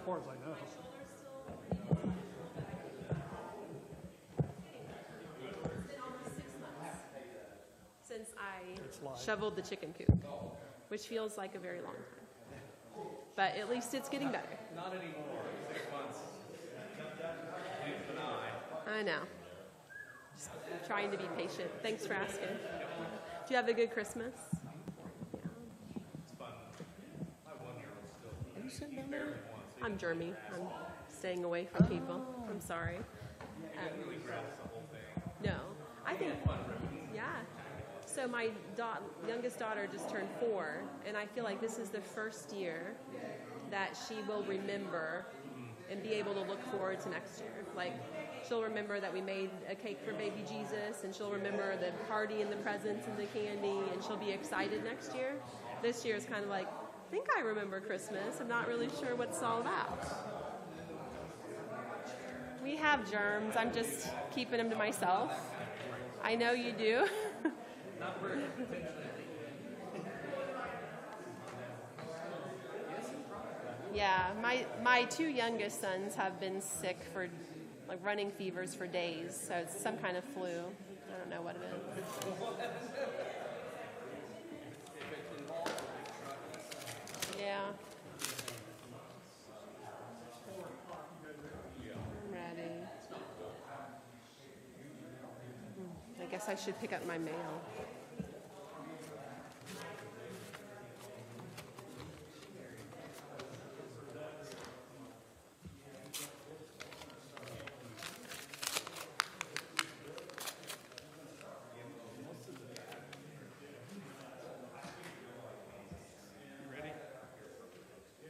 far as I know. Since It's I live. shoveled the chicken coop, which feels like a very long time. But at least it's getting better. Not anymore. 6 months. Blink of an eye. I know. Just trying to be patient. Thanks for asking. Do you have a good Christmas? It's fun. My 1-year-old still. Are you sitting down Barely there? wants it. I'm Jeremy. I'm staying away from people. I'm sorry. It really grabs the whole thing. No, I think, yeah. So my youngest daughter just turned 4, and I feel like this is the first year that she will remember and be able to look forward to next year. Like, she'll remember that we made a cake for baby Jesus, and she'll remember the party and the presents and the candy, and she'll be excited next year. This year is kind of like, I think I remember Christmas. I'm not really sure what it's all about. We have germs. I'm just keeping them to myself. I know you do. Not very potentially. Yeah, my 2 youngest sons have been sick for, like, running fevers for days, so it's some kind of flu. I don't know what it is. Yeah. I'm ready. I guess I should pick up my mail.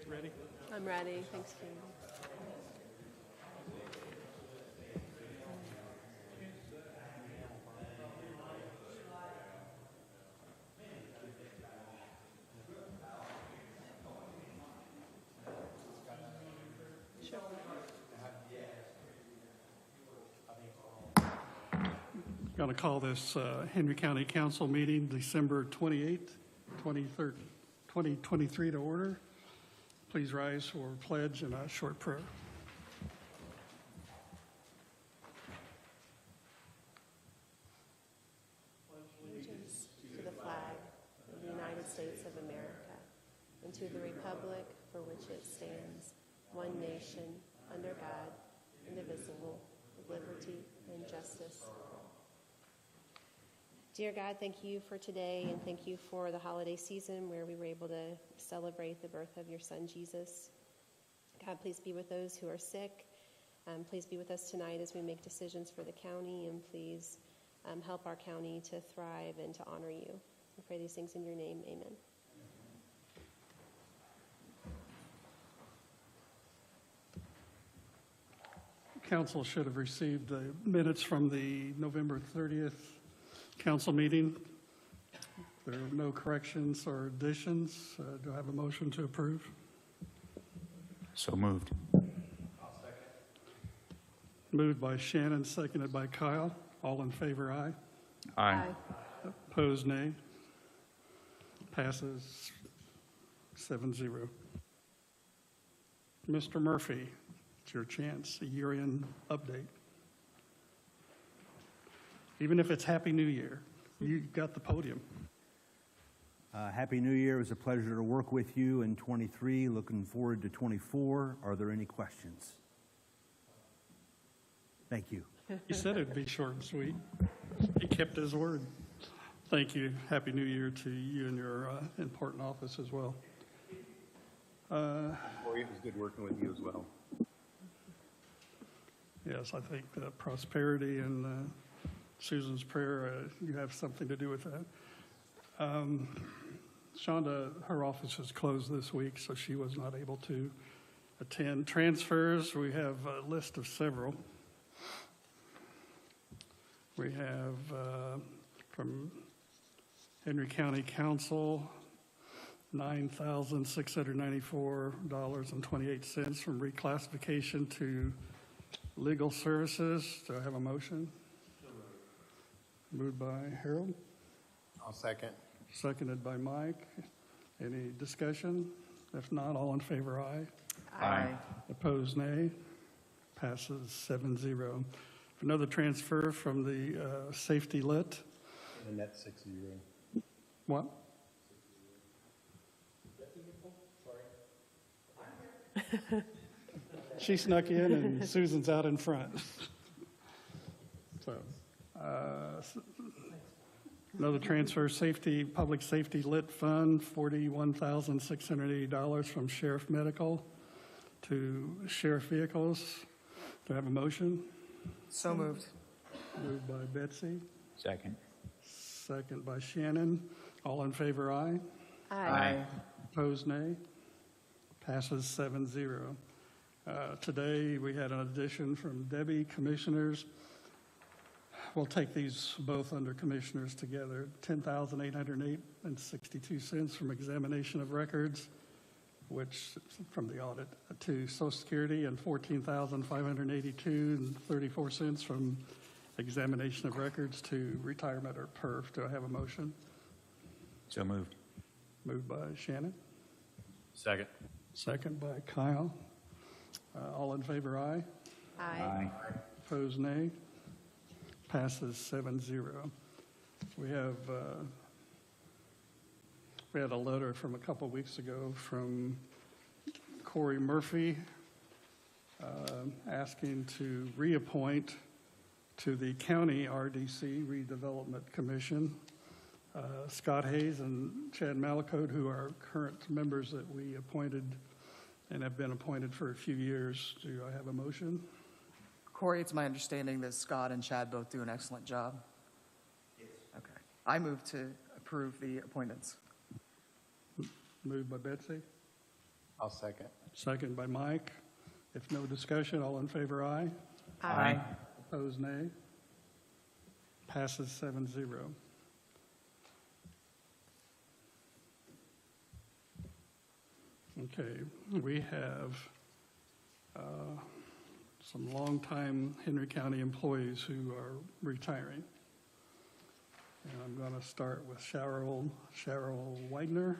Ready? I'm ready. Thanks, Katie. Sure. Going to call this Henry County Council meeting December 28th, 2023 to order. Please rise for pledge and a short prayer. Allegiance to the flag of the United States of America and to the republic for which it stands, one nation, under God, indivisible, with liberty and justice for all. Dear God, thank you for today, and thank you for the holiday season where we were able to celebrate the birth of your son, Jesus. God, please be with those who are sick. Please be with us tonight as we make decisions for the county, and please help our county to thrive and to honor you. We pray these things in your name. Amen. Council should have received the minutes from the November 30th council meeting. There are no corrections or additions. Do I have a motion to approve? So moved. Moved by Shannon, seconded by Kyle. All in favor, aye. Aye. Opposed, nay. Passes 7-0. Mr. Murphy, it's your chance, a year-end update. Even if it's Happy New Year, you got the podium. Happy New Year. It was a pleasure to work with you in 23. Looking forward to 24. Are there any questions? Thank you. He said it'd be short and sweet. He kept his word. Thank you. Happy New Year to you and your important office as well. Corey, it was good working with you as well. Yes, I think prosperity and Susan's prayer, you have something to do with that. Shonda, her office is closed this week, so she was not able to attend. Transfers, we have a list of several. We have from Henry County Council, $9,694.28 from reclassification to legal services. Do I have a motion? Moved by Harold, I'll second. seconded by Mike. Any discussion? If not, all in favor, aye. Aye. Opposed, nay. Passes 7-0. Another transfer from the safety lit. And that's 6-0. What? She snuck in and Susan's out in front. So, another transfer, public safety lit fund, $41,680 from Sheriff Medical to Sheriff Vehicles. Do I have a motion? So moved. Moved by Betsy, Second. second by Shannon. All in favor, aye. Aye. Opposed, nay. Passes 7-0. Today, we had an addition from Debbie, commissioners. We'll take these both under commissioners together. $10,808.62 from examination of records, which from the audit, to Social Security, and $14,582.34 from examination of records to retirement or PERF. Do I have a motion? So moved. Moved by Shannon, Second. second by Kyle. All in favor, aye. Aye. Opposed, nay. Passes 7-0. We had a letter from a couple weeks ago from Corey Murphy asking to reappoint to the County RDC Redevelopment Commission Scott Hayes and Chad Malacote, who are current members that we appointed and have been appointed for a few years. Do I have a motion? Corey, it's my understanding that Scott and Chad both do an excellent job. Yes. Okay. I move to approve the appointments. Moved by Betsy, I'll second. second by Mike. If no discussion, all in favor, aye. Aye. Opposed, nay. Passes 7-0. Okay, we have some longtime Henry County employees who are retiring. And I'm going to start with Cheryl Widener,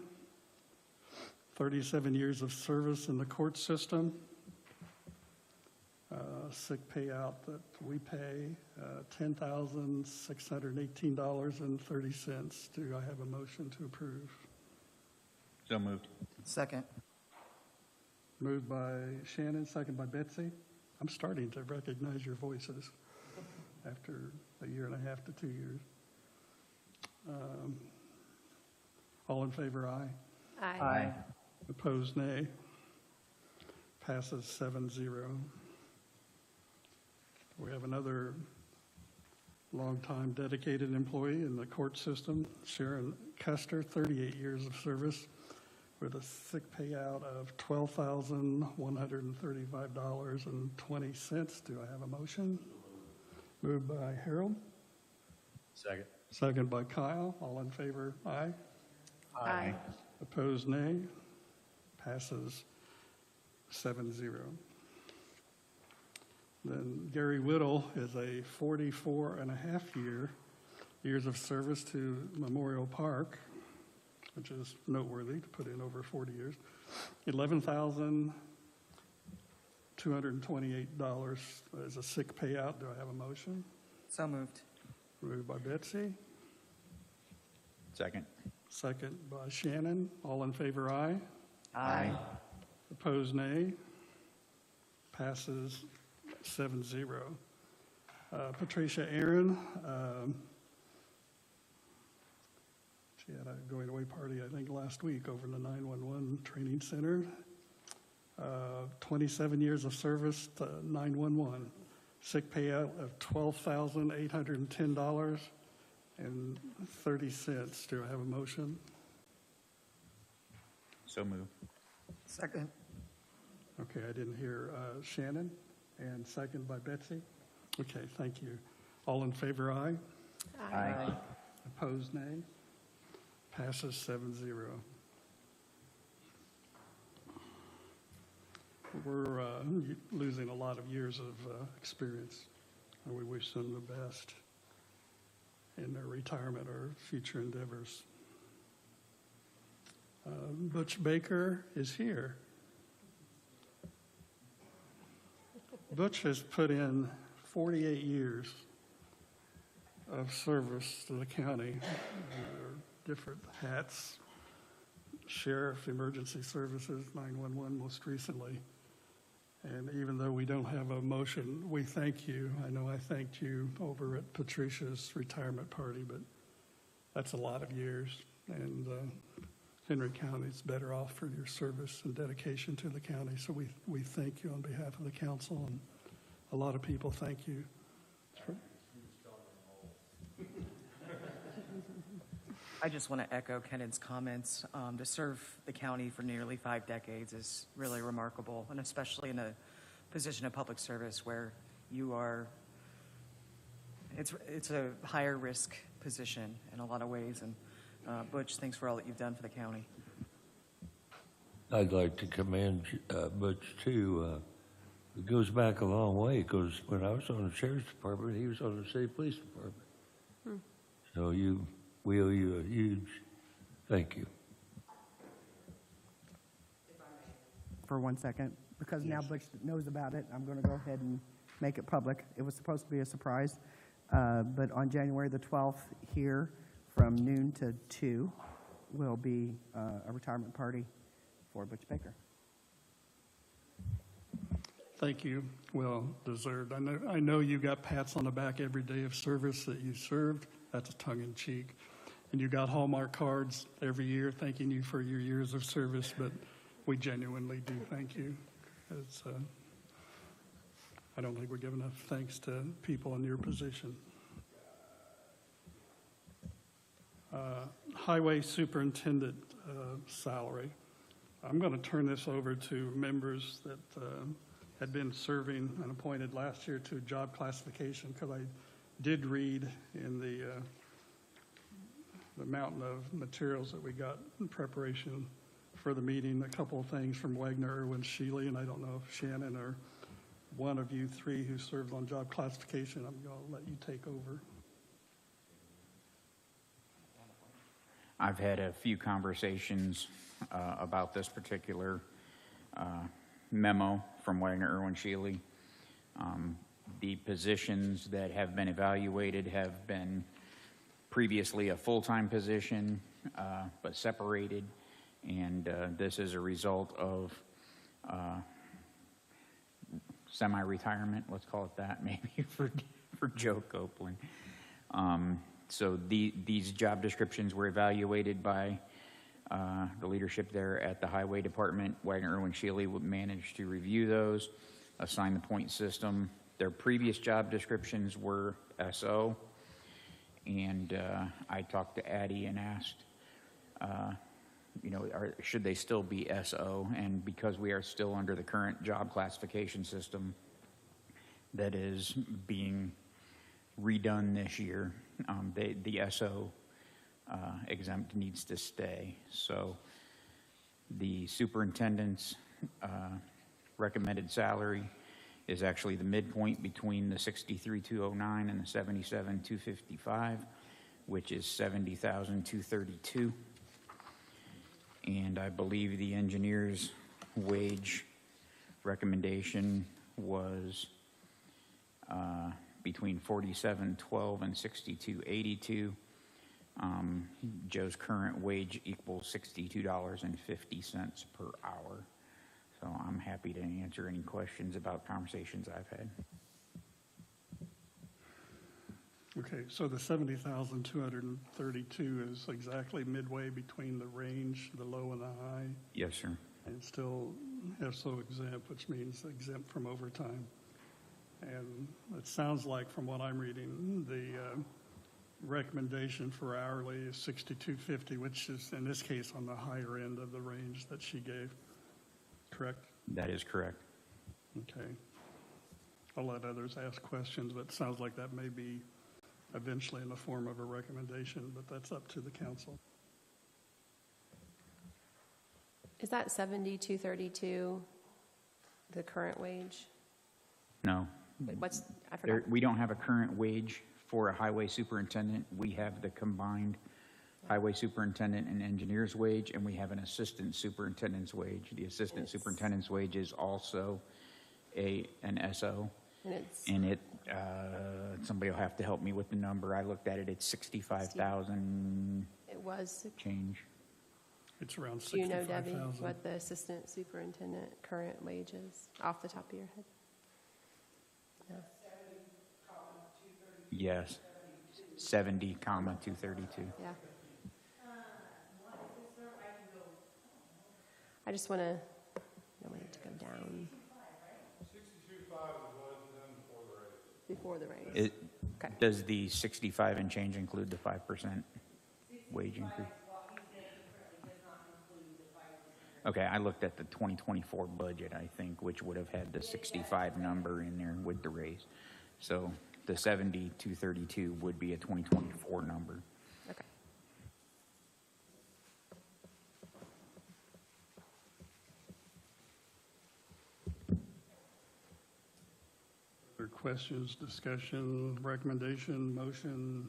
37 years of service in the court system. Sick payout that we pay, $10,618.30. Do I have a motion to approve? So moved. Second. Moved by Shannon, second by Betsy. I'm starting to recognize your voices after a year and a half to 2 years. All in favor, aye. Aye. Opposed, nay. Passes 7-0. We have another longtime dedicated employee in the court system, Sharon Custer, 38 years of service, with a sick payout of $12,135.20. Do I have a motion? Moved by Harold, Second. second by Kyle. All in favor, aye. Aye. Opposed, nay. Passes 7-0. Then Gary Whittle is a 44 and a half years of service to Memorial Park, which is noteworthy to put in over 40 years. $11,228 as a sick payout. Do I have a motion? So moved. Moved by Betsy, Second. second by Shannon. All in favor, aye. Aye. Opposed, nay. Passes 7-0. Patricia Aaron, she had a going away party, I think, last week over in the 911 Training Center. 27 years of service to 911. Sick payout of $12,810.30. Do I have a motion? So moved. Second. Okay, I didn't hear Shannon, and second by Betsy. Okay, thank you. All in favor, aye. Aye. Opposed, nay. Passes 7-0. We're losing a lot of years of experience, and we wish them the best in their retirement or future endeavors. Butch Baker is here. Butch has put in 48 years of service to the county, different hats, sheriff, emergency services, 911 most recently. And even though we don't have a motion, we thank you. I know I thanked you over at Patricia's retirement party, but that's a lot of years. And Henry County's better off for your service and dedication to the county. So we thank you on behalf of the council, and a lot of people thank you. I just want to echo Kenneth's comments. To serve the county for nearly 5 decades is really remarkable, and especially in a position of public service where you are, it's a higher risk position in a lot of ways. And Butch, thanks for all that you've done for the county. I'd like to commend Butch too. It goes back a long way, because when I was on the sheriff's department, he was on the city police department. So we owe you a huge thank you. For 1 second, because now Butch knows about it, I'm going to go ahead and make it public. It was supposed to be a surprise, but on January the 12th here, from noon to 2, will be a retirement party for Butch Baker. Thank you. Well deserved. I know you got pats on the back every day of service that you served. That's tongue in cheek. And you got Hallmark cards every year thanking you for your years of service, but we genuinely do thank you. I don't think we give enough thanks to people in your position. Highway superintendent salary. I'm going to turn this over to members that had been serving and appointed last year to job classification, because I did read in the mountain of materials that we got in preparation for the meeting a couple of things from Wagner, Irwin, Shealy, and I don't know if Shannon or one of you three who served on job classification, I'm going to let you take over. I've had a few conversations about this particular memo from Wagner, Irwin, Shealy. The positions that have been evaluated have been previously a full-time position, but separated, and this is a result of semi-retirement, let's call it that, maybe for Joe Copeland. So these job descriptions were evaluated by the leadership there at the Highway Department. Wagner, Irwin, Shealy would manage to review those, assign the point system. Their previous job descriptions were SO, and I talked to Addie and asked, should they still be SO? And because we are still under the current job classification system that is being redone this year, the SO exempt needs to stay. So the superintendent's recommended salary is actually the midpoint between the 63,209 and the 77,255, which is 70,232. And I believe the engineer's wage recommendation was between 4712 and 6282. Joe's current wage equals $62.50 per hour. So I'm happy to answer any questions about conversations I've had. Okay, so the 70,232 is exactly midway between the range, the low and the high, Yes, sir. and still SO exempt, which means exempt from overtime. And it sounds like, from what I'm reading, the recommendation for hourly is $62.50, which is, in this case, on the higher end of the range that she gave. Correct? That is correct. Okay. I'll let others ask questions, but it sounds like that may be eventually in the form of a recommendation, but that's up to the council. Is that 7232 the current wage? No. What's, I forgot. We don't have a current wage for a highway superintendent. We have the combined highway superintendent and engineer's wage, and we have an assistant superintendent's wage. The assistant superintendent's wage is also an SO. And it's, And it, somebody will have to help me with the number. I looked at it, it's 65,000 it was, change. It's around do you know, Debbie, 65,000. what the assistant superintendent current wage is off the top of your head? No. Yes, 70,232. Yeah. I just want to, I want it to go down. 62.5 was done before the raise. It, Okay. does the 65 and change include the 5% wage increase? Okay, I looked at the 2024 budget, I think, which would have had the 65 number in there with the raise. So the 70,232 would be a 2024 number. Okay. Other questions, discussion, recommendation, motion?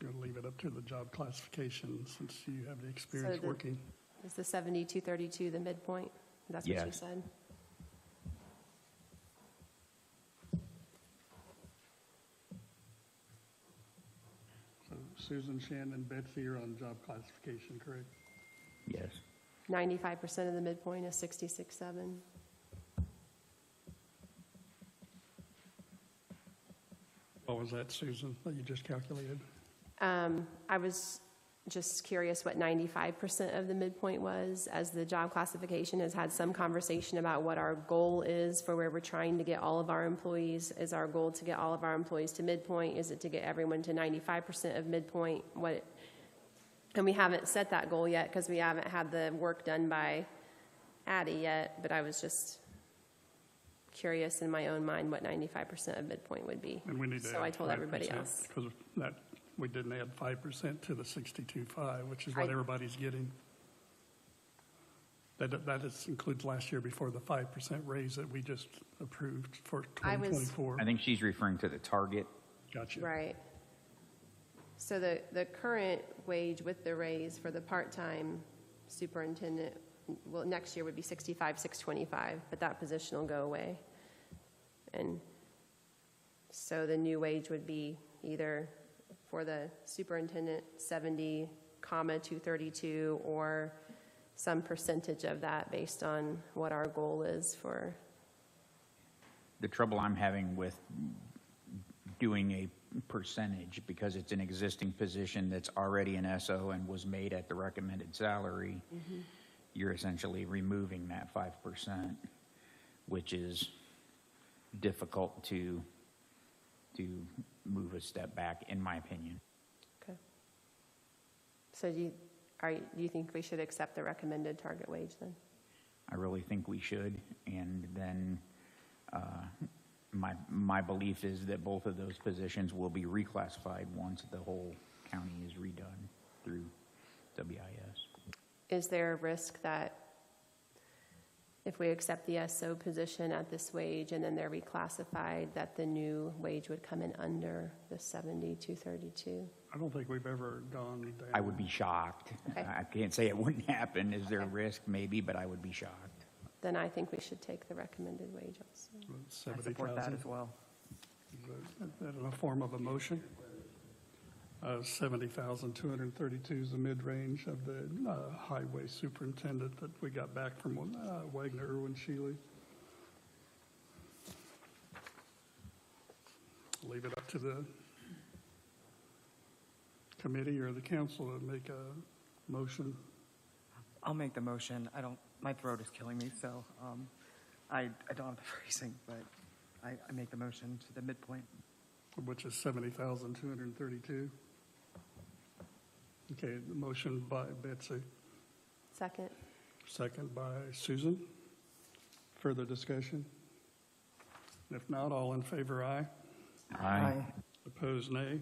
Going to leave it up to the job classification since you have the experience the- working. Is the 7232 the midpoint? That's what you Yes. said? So Susan, Shannon, Betsy are on job classification, correct? Yes. 95% of the midpoint is 66.7. What was that, Susan, that you just calculated? I was just curious what 95% of the midpoint was, as the job classification has had some conversation about what our goal is for where we're trying to get all of our employees. Is our goal to get all of our employees to midpoint? Is it to get everyone to 95% of midpoint? And we haven't set that goal yet because we haven't had the work done by Addie yet, but I was just curious in my own mind what 95% of midpoint would be. And we need to So add I told everybody 5%, else. because that, we didn't add 5% to the 62.5, which is what I- everybody's getting. That includes last year before the 5% raise that we just approved for I was- 2024. I think she's referring to the target. Gotcha. Right. So the current wage with the raise for the part-time superintendent, well, next year would be 65,625, but that position will go away. And so the new wage would be either for the superintendent 70,232 or some percentage of that based on what our goal is for. The trouble I'm having with doing a percentage, because it's an existing position that's already an SO and was made at the recommended salary, you're essentially removing that 5%, which is difficult to move a step back, in my opinion. Okay. So do you think we should accept the recommended target wage then? I really think we should, and then my belief is that both of those positions will be reclassified once the whole county is redone through WIS. Is there a risk that if we accept the SO position at this wage and then they're reclassified, that the new wage would come in under the 70,232? I don't think we've ever gone down. I would be shocked. Okay. I can't say it wouldn't happen. Is there a risk? Maybe, but I would be shocked. Then I think we should take the recommended wage also. I support that 70,000. as well. Is that in the form of a motion? 70,232 is the mid-range of the highway superintendent that we got back from Wagner Irwin Shealy. Leave it up to the committee or the council to make a motion. I'll make the motion. My throat is killing me, so I don't have the phrasing, but I make the motion to the midpoint. Which is 70,232. Okay, the motion by Betsy, Second. second by Susan. Further discussion? If not, all in favor, aye. Opposed, nay.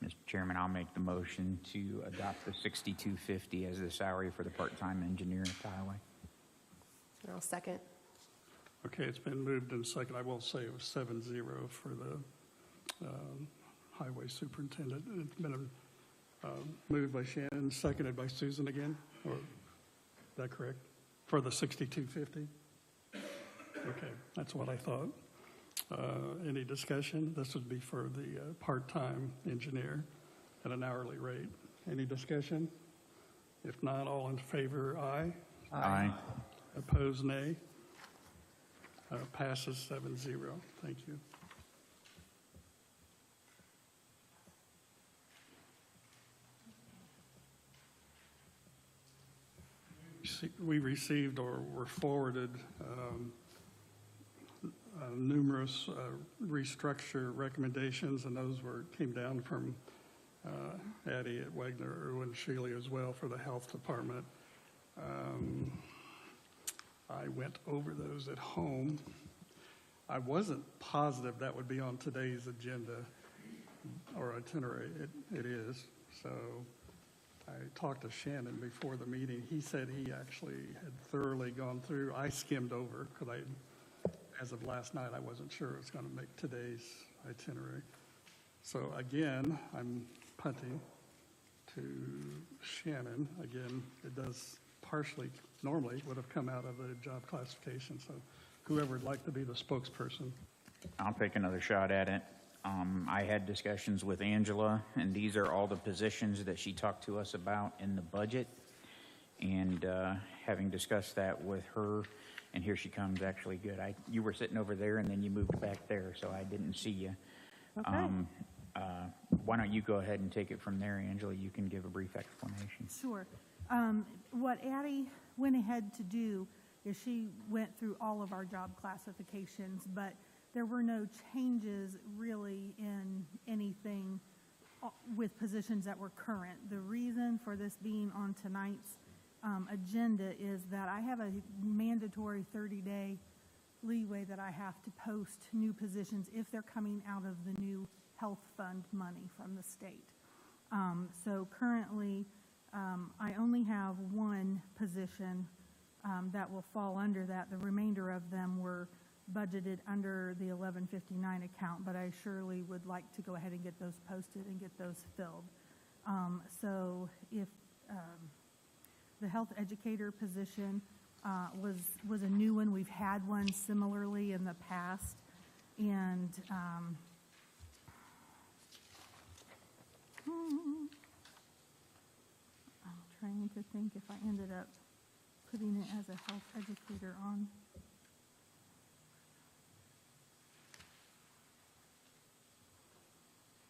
Mr. Chairman, I'll make the motion to adopt the 6250 as the salary for the part-time engineer at the highway. And I'll second. Okay, it's been moved and second. I will say it was 7-0 for the highway superintendent. It's been moved by Shannon, seconded by Susan again, or is that correct? For the 6250? Okay, that's what I thought. Any discussion? This would be for the part-time engineer at an hourly rate. Any discussion? If not, all in favor, aye. Aye. Opposed, nay. Passes 7-0. Thank you. We received or were forwarded numerous restructure recommendations, and those came down from Addie at Wagner, Irwin, Shealy as well for the health department. I went over those at home. I wasn't positive that would be on today's agenda or itinerary. It is. So I talked to Shannon before the meeting. He said he actually had thoroughly gone through. I skimmed over because as of last night, I wasn't sure it was going to make today's itinerary. So again, I'm punting to Shannon. Again, it does partially, normally would have come out of the job classification. So whoever would like to be the spokesperson. I'll take another shot at it. I had discussions with Angela, and these are all the positions that she talked to us about in the budget. And having discussed that with her, and here she comes, actually good. You were sitting over there, and then you moved back there, so I didn't see you. Okay. Why don't you go ahead and take it from there, Angela? You can give a brief explanation. Sure. What Addie went ahead to do is she went through all of our job classifications, but there were no changes really in anything with positions that were current. The reason for this being on tonight's agenda is that I have a mandatory 30-day leeway that I have to post new positions if they're coming out of the new health fund money from the state. So currently, I only have one position that will fall under that. The remainder of them were budgeted under the 1159 account, but I surely would like to go ahead and get those posted and get those filled. So if the health educator position was a new one, we've had one similarly in the past, and I'm trying to think if I ended up putting it as a health educator on.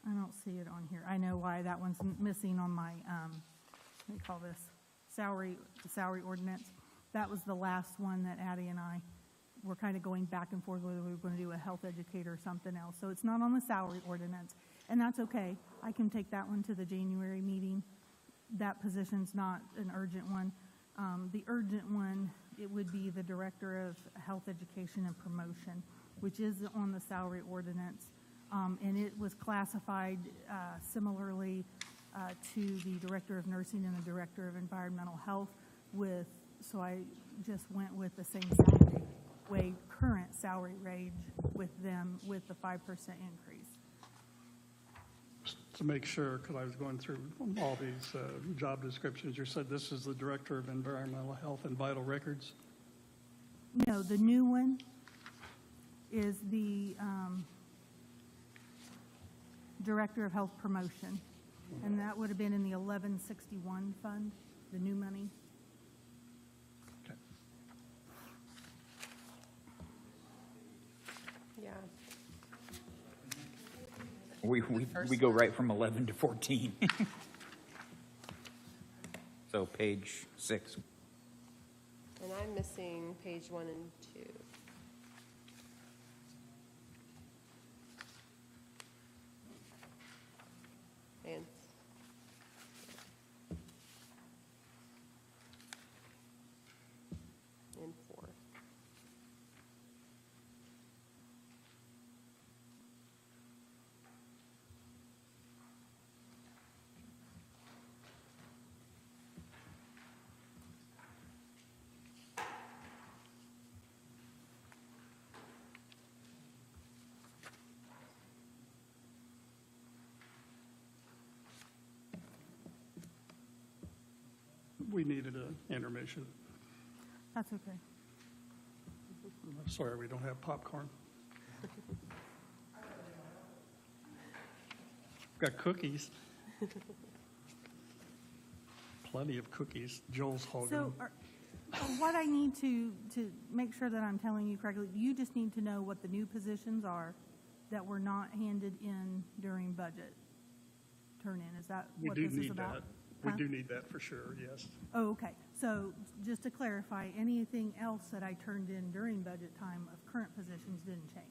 I don't see it on here. I know why that one's missing on my, what do you call this, the salary ordinance. That was the last one that Addie and I were kind of going back and forth whether we were going to do a health educator or something else. So it's not on the salary ordinance, and that's okay. I can take that one to the January meeting. That position's not an urgent one. The urgent one, it would be the Director of Health Education and Promotion, which is on the salary ordinance. And it was classified similarly to the Director of Nursing and the Director of Environmental Health so I just went with the same current salary range with them with the 5% increase. To make sure, because I was going through all these job descriptions, you said this is the Director of Environmental Health and Vital Records? No, the new one is the Director of Health Promotion, and that would have been in the 1161 fund, the new money. Okay. Yeah. We go right from 11 to 14. So page 6. And I'm missing page 1 and 2. And and 4. We needed an intermission. That's okay. I'm sorry, we don't have popcorn. Got cookies. Plenty of cookies. Joel's hogging. So what I need to make sure that I'm telling you correctly, you just need to know what the new positions are that were not handed in during budget turn-in. Is that We what do this is need about? that. We Huh? do need that for sure, yes. Oh, okay. So just to clarify, anything else that I turned in during budget time of current positions didn't change?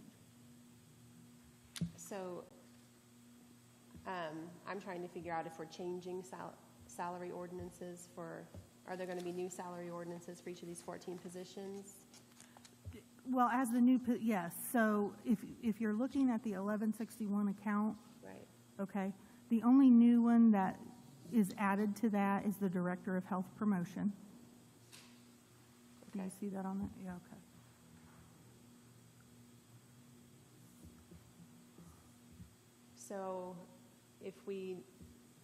So I'm trying to figure out if we're changing salary ordinances are there going to be new salary ordinances for each of these 14 positions? Well, as the new, yes. So if you're looking at the 1161 account, Right. okay, the only new one that is added to that is the Director of Health Promotion. Do you Okay. see that on there? Yeah, okay. So if we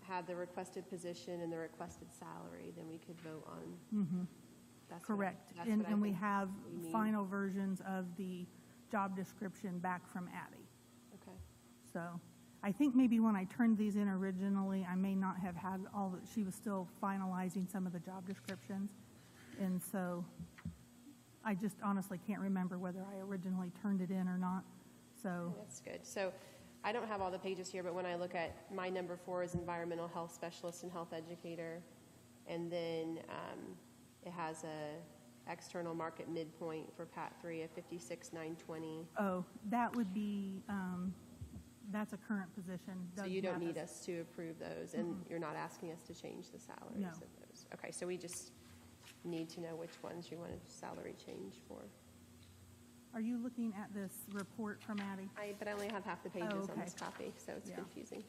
had the requested position and the requested salary, then we could vote on. That's what I- Correct. that's And what I and we think have we need. final versions of the job description back from Addie. Okay. So I think maybe when I turned these in originally, I may not have had all that, she was still finalizing some of the job descriptions. And so I just honestly can't remember whether I originally turned it in or not. So, That's good. So I don't have all the pages here, but when I look at my number 4 is environmental health specialist and health educator. And then it has a external market midpoint for Pat 3 of 56,920. oh, that would be, that's a current position. So Doug you don't need Mathis. us to approve those, and you're not asking us to change the salaries No. of those? Okay, so we just need to know which ones you want a salary change for. Are you looking at this report from Addie? But I only have half the pages on okay. this copy, so it's Yeah. confusing.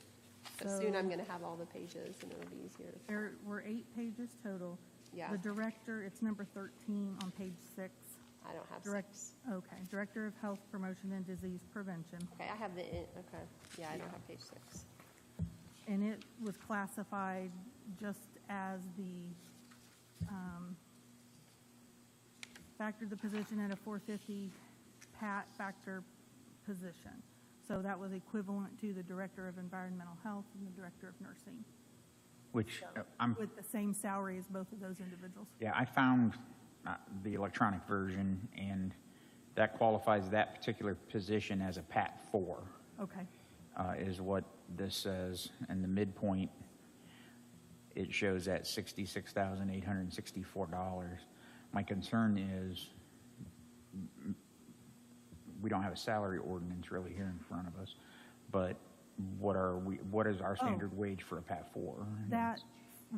But soon So- I'm going to have all the pages, and it'll be easier to follow. There were 8 pages total. Yeah. The director, it's number 13 on page 6. I don't have Direct, 6. okay, Director of Health Promotion and Disease Prevention. Okay, I have okay. Yeah, I don't have page 6. And it was classified just as the, factored the position at a 450 PAT factor position. So that was equivalent to the Director of Environmental Health and the Director of Nursing, Which I'm with the same salary as both of those individuals. Yeah, I found the electronic version, and that qualifies that particular position as a PAT 4, Okay, is what this says. And the midpoint, it shows at $66,864. My concern is we don't have a salary ordinance really here in front of us, but what is our standard wage for a PAT 4? that,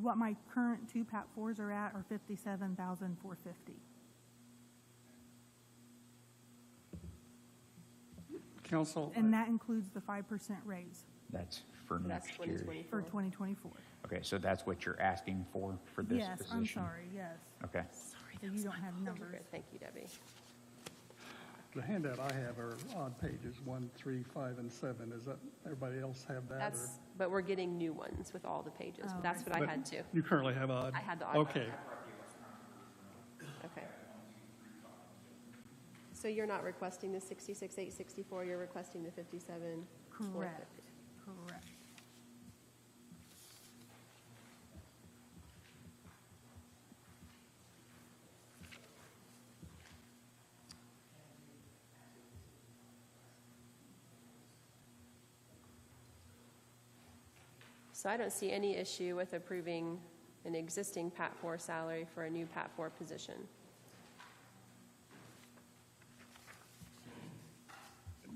what my current 2 PAT 4s are at are $57,450. Council, And that includes the 5% raise That's for That's next year. 2024. for 2024. Okay, so that's what you're asking for this Yes, position? I'm sorry, yes. Okay. Sorry, So you don't have numbers. Good, thank you, Debbie. the handout I have are odd pages, 1, 3, 5, and 7. Is that, everybody else have that? or- But we're getting new ones with all the pages. Oh, That's I what I But had too. You currently have odd? I had the odd. Okay. Okay. So you're not requesting the 66,864, you're requesting the 57,450? Correct, correct. So I don't see any issue with approving an existing PAT 4 salary for a new PAT 4 position.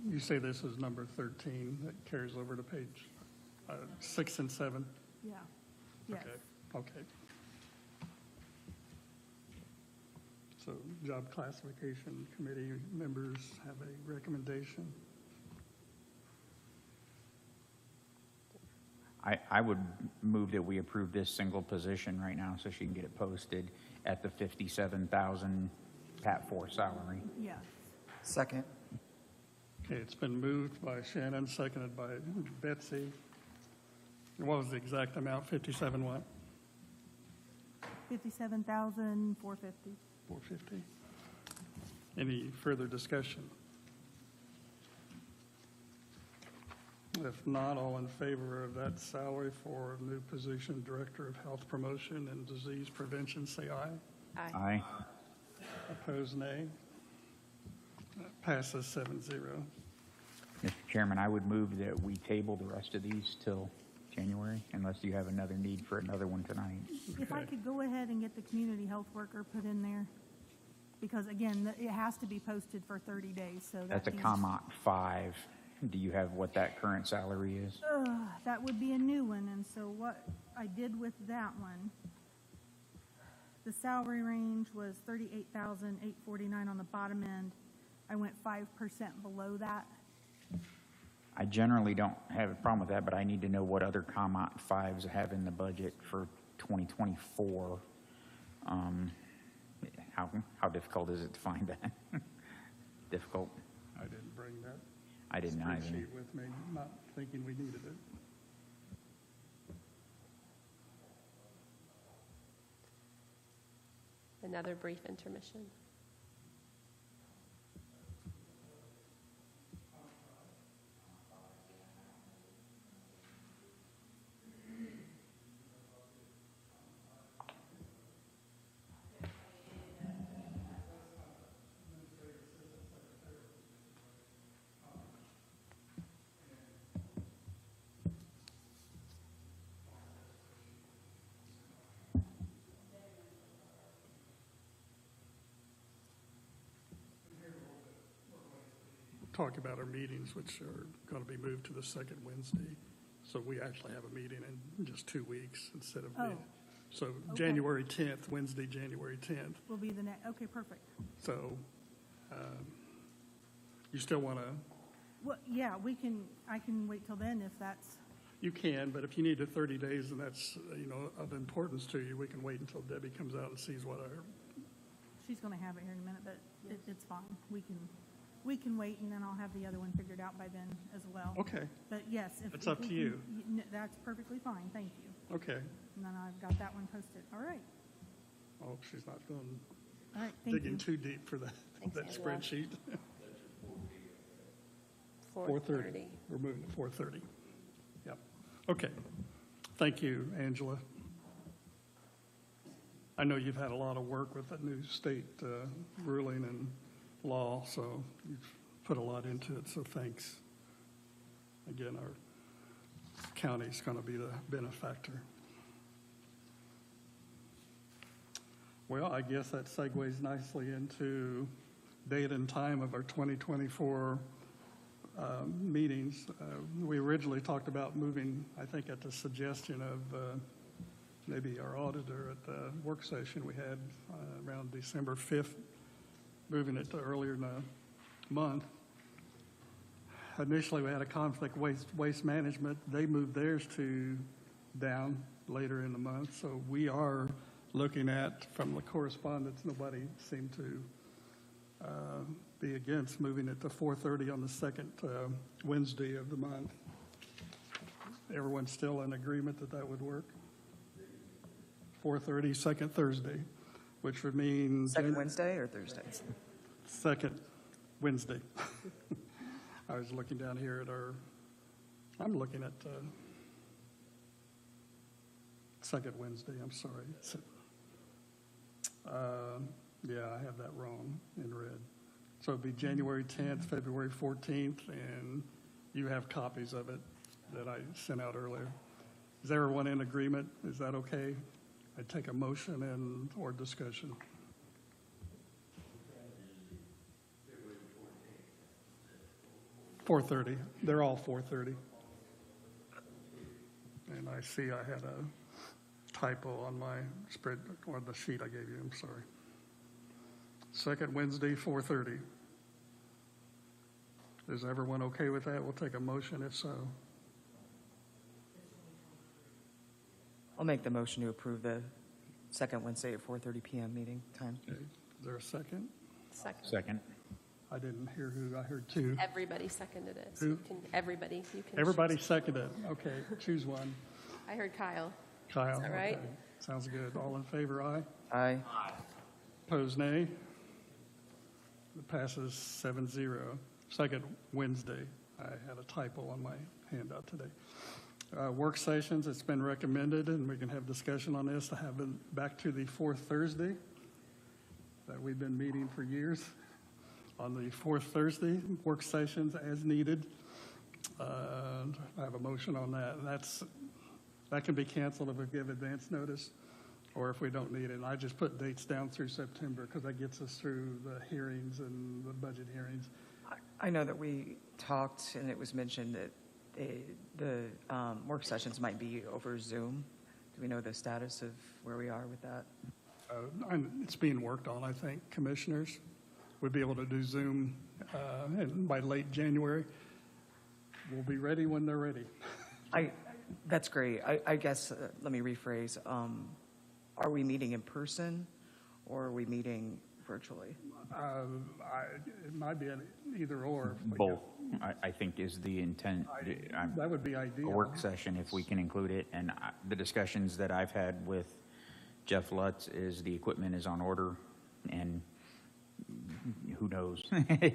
You say this is number 13, that carries over to page 6 and 7? Yeah, yes. Okay, okay. So Job Classification Committee members have a recommendation? I would move that we approve this single position right now so she can get it posted at the 57,000 PAT 4 salary. Yes. Second. Okay, it's been moved by Shannon, seconded by Betsy. What was the exact amount? 57 what? 57,450. 450? Any further discussion? If not, all in favor of that salary for new position, Director of Health Promotion and Disease Prevention, say aye. Aye. Opposed, nay. That passes 7-0. Mr. Chairman, I would move that we table the rest of these till January, unless you have another need for another one tonight. If I could go ahead and get the community health worker put in there, because again, it has to be posted for 30 days, so that That's a means- COMOT 5. Do you have what that current salary is? That would be a new one, and so what I did with that one, the salary range was 38,849 on the bottom end. I went 5% below that. I generally don't have a problem with that, but I need to know what other COMOT 5s have in the budget for 2024. How difficult is it to find that? Difficult? I didn't bring that I didn't either. spreadsheet with me, not thinking we needed it. Another brief intermission. Talk about our meetings, which are going to be moved to the second Wednesday. So we actually have a meeting in just 2 weeks instead of being. So January 10th, Wednesday, January 10th. Will be the next, okay, perfect. So you still want to, Well, yeah, I can wait till then if that's, you can, but if you need the 30 days and that's, of importance to you, we can wait until Debbie comes out and sees what our, she's going to have it here in a minute, but it's fine. We can wait, and then I'll have the other one figured out by then as well. okay, But yes, if. It's if up we to can- you. That's perfectly fine, thank you. okay. And then I've got that one posted. All right, Oh, she's not going, all right, thank you. digging too deep for that Thanks, Angela. spreadsheet. 4:30. We're moving to 4:30. Yep. Okay. Thank you, Angela. I know you've had a lot of work with the new state ruling and law, so you've put a lot into it, so thanks. Again, our county's going to be the benefactor. Well, I guess that segues nicely into date and time of our 2024 meetings. We originally talked about moving, I think at the suggestion of maybe our auditor at the work session we had around December 5th, moving it to earlier in the month. Initially, we had a conflict waste management. They moved theirs to down later in the month. So we are looking at, from the correspondence, nobody seemed to be against moving it to 4:30 on the second Wednesday of the month. Everyone's still in agreement that that would work? 4:30, second Thursday, which would mean... Second Wednesday or Thursdays? Second Wednesday. I was looking down here at I'm looking at second Wednesday, I'm sorry. Yeah, I have that wrong in red. So it'd be January 10th, February 14th, and you have copies of it that I sent out earlier. Is everyone in agreement? Is that okay? I'd take a motion or discussion. $4:30. They're all 4:30. And I see I had a typo on my spread, or the sheet I gave you, I'm sorry. Second Wednesday, 4:30. Is everyone okay with that? We'll take a motion if so. I'll make the motion to approve the second Wednesday at 4:30 PM meeting time. Okay. Is there a second? Second. I didn't hear who. I heard two. Everybody seconded it. So Who? everybody, you can. Everybody seconded. Okay, choose one. I heard Kyle. Kyle. Is that right? Okay. Sounds good. All in favor, aye. Aye. Opposed, nay. It passes 7-0. Second Wednesday. I had a typo on my handout today. Work sessions, it's been recommended, and we can have discussion on this, to have it back to the fourth Thursday that we've been meeting for years. On the fourth Thursday, work sessions as needed. I have a motion on that. That can be canceled if we give advance notice, or if we don't need it. And I just put dates down through September because that gets us through the hearings and the budget hearings. I know that we talked, and it was mentioned that the work sessions might be over Zoom. Do we know the status of where we are with that? It's being worked on, I think. Commissioners would be able to do Zoom and by late January. We'll be ready when they're ready. That's great. I guess, let me rephrase. Are we meeting in person, or are we meeting virtually? It might be an either or. Both, I think, is the intent. That would be A ideal. work session, if we can include it. And the discussions that I've had with Jeff Lutz is the equipment is on order, and who knows,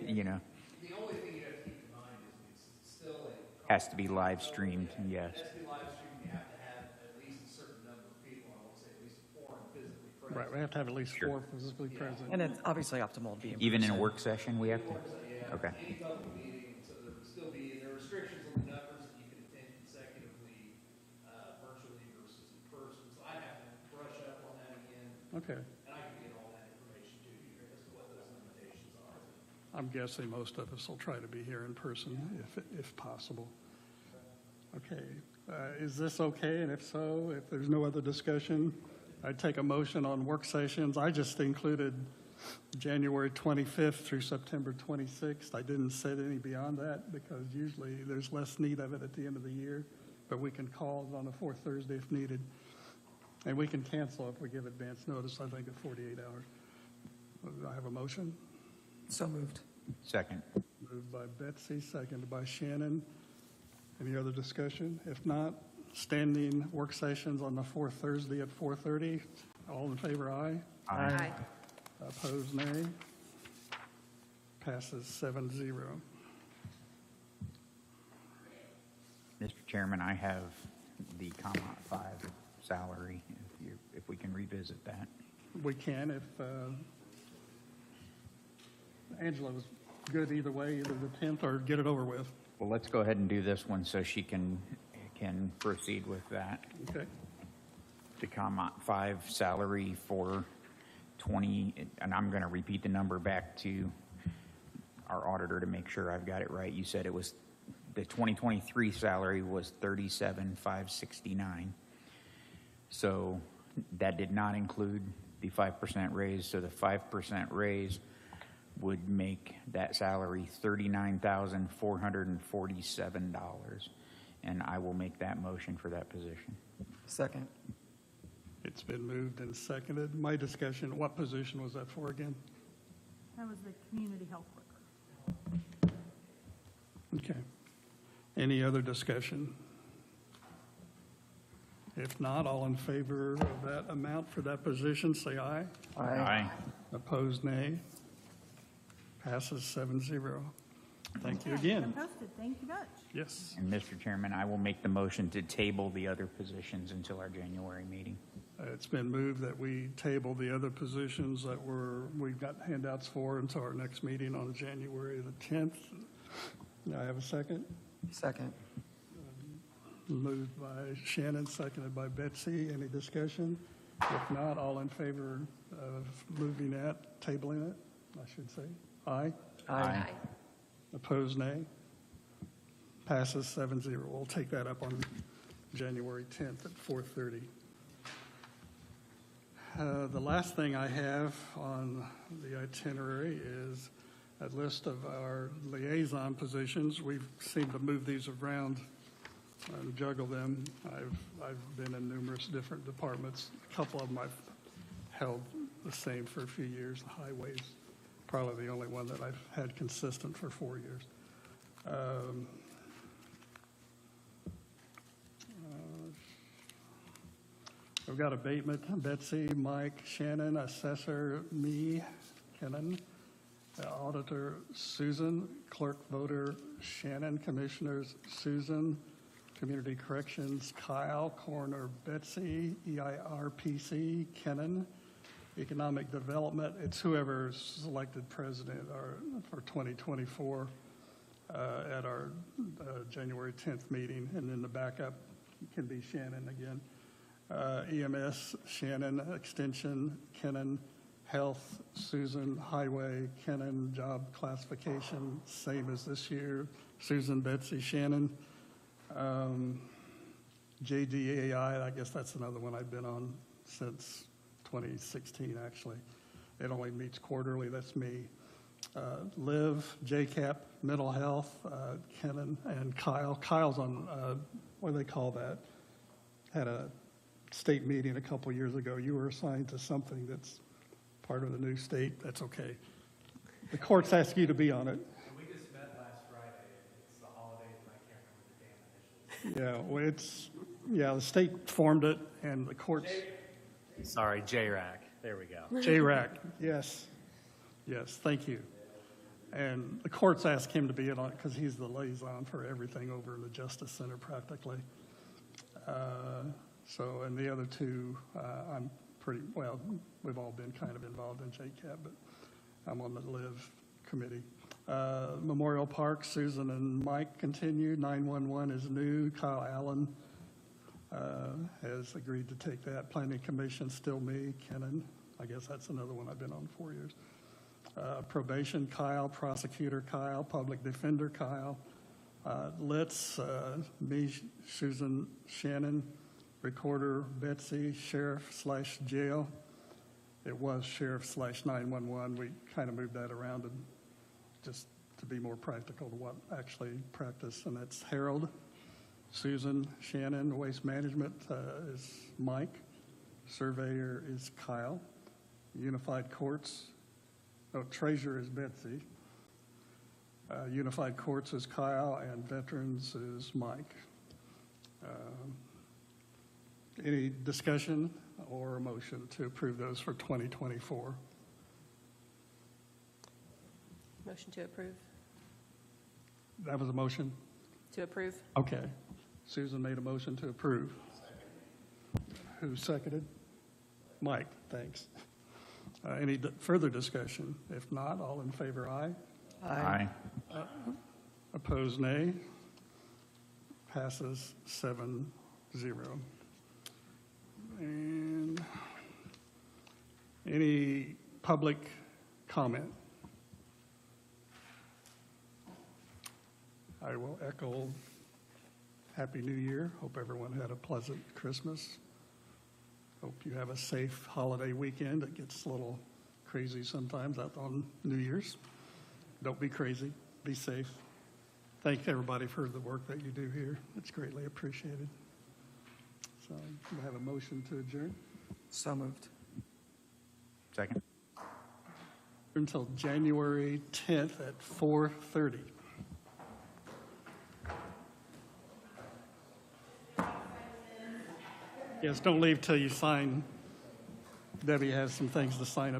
you know. The only thing you have to keep in mind is it's still Has to be live streamed, yes. It has to be live streamed. You have to have at least a certain number of people. I won't say at least 4 physically present. Right, we have to have at least Sure. 4 physically present. And it's obviously optimal to be in Even in a person. work session, we have to? Okay. Any public meeting, so there would still be, there are restrictions on the numbers that you can attend consecutively, virtually versus in person. So I have to brush up on that again, Okay. and I can get all that information to you as to what those limitations are. I'm guessing most of us will try to be here in person if possible. Okay, is this okay? And if so, if there's no other discussion, I'd take a motion on work sessions. I just included January 25th through September 26th. I didn't set any beyond that because usually there's less need of it at the end of the year, but we can call on the fourth Thursday if needed. And we can cancel if we give advance notice, I think, of 48 hours. Do I have a motion? So moved. Second. Moved by Betsy, seconded by Shannon. Any other discussion? If not, standing work sessions on the fourth Thursday at 4:30. All in favor, aye. Aye. Opposed, nay. Passes 7-0. Mr. Chairman, I have the Common 5 salary, if we can revisit that. We can if Angela was good either way, either the 10th or get it over with. Well, let's go ahead and do this one so she can proceed with that. Okay. The Common 5 salary for 20, and I'm going to repeat the number back to our auditor to make sure I've got it right. You said it was, the 2023 salary was $37,569. So that did not include the 5% raise. So the 5% raise would make that salary $39,447. And I will make that motion for that position. Second. It's been moved and seconded. My discussion, what position was that for again? That was the community health worker. Okay. Any other discussion? If not, all in favor of that amount for that position, say aye. Aye. Opposed, nay. Passes 7-0. Thank you Okay, again. I'm posted. Thank you much. Yes. And Mr. Chairman, I will make the motion to table the other positions until our January meeting. It's been moved that we table the other positions that we've got handouts for until our next meeting on January the 10th. Do I have a second? Second. Moved by Shannon, seconded by Betsy. Any discussion? If not, all in favor of moving that, tabling it, I should say. Aye. Aye. Opposed, nay. Passes 7-0. We'll take that up on January 10th at 4:30. The last thing I have on the itinerary is a list of our liaison positions. We seem to move these around and juggle them. I've been in numerous different departments. A couple of them I've held the same for a few years. The highways, probably the only one that I've had consistent for 4 years. We've got abatement, Betsy, Mike, Shannon, assessor, me, Kenan, Auditor Susan, Clerk Voter Shannon, Commissioners Susan, Community Corrections Kyle, Coroner Betsy, EIRPC Kenan, Economic Development, it's whoever's selected president for 2024 at our January 10th meeting, and then the backup can be Shannon again. EMS, Shannon, Extension, Kenan, Health, Susan, Highway, Kenan, Job Classification, same as this year, Susan, Betsy, Shannon. JDAI, I guess that's another one I've been on since 2016, actually. It only meets quarterly, that's me. Liv, JCAP, Mental Health, Kenan, and Kyle. Kyle's on, what do they call that? Had a state meeting a couple years ago. You were assigned to something that's part of the new state. That's okay. The courts ask you to be on it. We just met last Friday. It's the holidays, and I can't remember the damn initials. Yeah, well, the state formed it, and the courts. Sorry, JRAC. There we go. JRAC, yes. Yes, thank you. And the courts asked him to be on it because he's the liaison for everything over in the Justice Center practically. And the other two, I'm we've all been kind of involved in JCAP, but I'm on the LIV committee. Memorial Park, Susan and Mike continue. 911 is new. Kyle Allen has agreed to take that. Planning Commission, still me, Kenan. I guess that's another one I've been on 4 years. Probation, Kyle. Prosecutor, Kyle. Public Defender, Kyle. Litz, me, Susan, Shannon. Recorder, Betsy. Sheriff/jail. It was Sheriff/911. We kind of moved that around and just to be more practical to what actually practice, and that's Harold. Susan, Shannon. Waste Management is Mike. Surveyor is Kyle. Unified Courts, Treasurer is Betsy. Unified Courts is Kyle, and Veterans is Mike. Any discussion or a motion to approve those for 2024? Motion to approve. That was a motion? To approve. Okay. Susan made a motion to approve. Who seconded? Mike, thanks. Any further discussion? If not, all in favor, aye. Aye. Opposed, nay. Passes 7-0. And any public comment? I will echo Happy New Year. Hope everyone had a pleasant Christmas. Hope you have a safe holiday weekend. It gets a little crazy sometimes out on New Year's. Don't be crazy. Be safe. Thank everybody for the work that you do here. It's greatly appreciated. So we have a motion to adjourn So moved. Second. until January 10th at 4:30. Yes, don't leave till you sign. Debbie has some things to sign up.